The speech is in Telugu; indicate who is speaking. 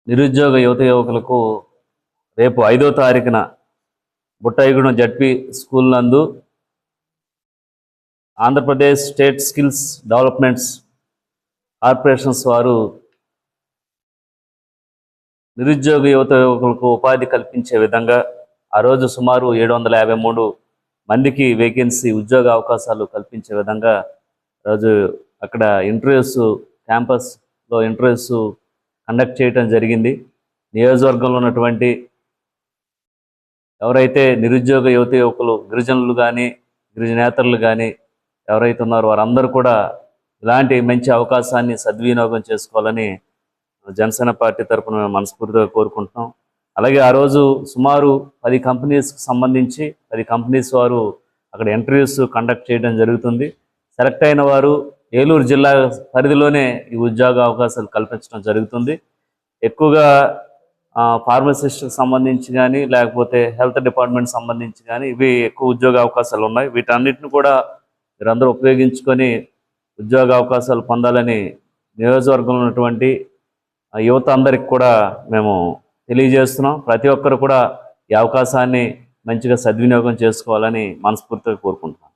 Speaker 1: నిరుద్యోగ యువత యువకులకు రేపు 5వ తారీఖున బుట్టాయిగూడెం జడ్పీ స్కూల్ నందు Andhra Pradesh state skills developments corporations వారు నిరుద్యోగ యువత యువకులకు ఉపాధి కల్పించే విధంగా ఆ రోజు సుమారు 753 మందికి వేకెన్సీ ఉద్యోగ అవకాశాలు కల్పించే విధంగా రోజు అక్కడ ఇంటర్వ్యూస్ క్యాంపస్లో ఇంటర్వ్యూస్ కండక్ట్ చేయడం జరిగింది. నియోజకవర్గంలో ఉన్నటువంటి ఎవరైతే నిరుద్యోగ యువత యువకులు గిరిజనులు కానీ గిరిజనేతరులు కానీ ఎవరైతే ఉన్నారో వారందరూ కూడా ఇలాంటి మంచి అవకాశాన్ని సద్వినియోగం చేసుకోవాలని జనసేన పార్టీ తరఫున మేము మనస్ఫూర్తిగా కోరుకుంటున్నాం. అలాగే ఆ రోజు సుమారు 10 కంపెనీస్కి సంబంధించి 10 కంపెనీస్ వారు అక్కడ ఇంటర్వ్యూస్ కండక్ట్ చేయడం జరుగుతుంది. సెలెక్ట్ అయిన వారు ఏలూరు జిల్లా పరిధిలోనే ఈ ఉద్యోగ అవకాశాలు కల్పించడం జరుగుతుంది. ఎక్కువగా ఫార్మసిస్ట్కి సంబంధించి కానీ లేకపోతే హెల్త్ డిపార్ట్మెంట్ సంబంధించి కానీ ఇవి ఎక్కువ ఉద్యోగ అవకాశాలు ఉన్నాయి. వీటన్నిటిని కూడా మీరందరూ ఉపయోగించుకొని ఉద్యోగ అవకాశాలు పొందాలని నియోజకవర్గంలో ఉన్నటువంటి యువత అందరికి కూడా మేము తెలియజేస్తున్నాం. ప్రతి ఒక్కరు కూడా ఈ అవకాశాన్ని మంచిగా సద్వినియోగం చేసుకోవాలని మనస్ఫూర్తిగా కోరుకుంటున్నాం.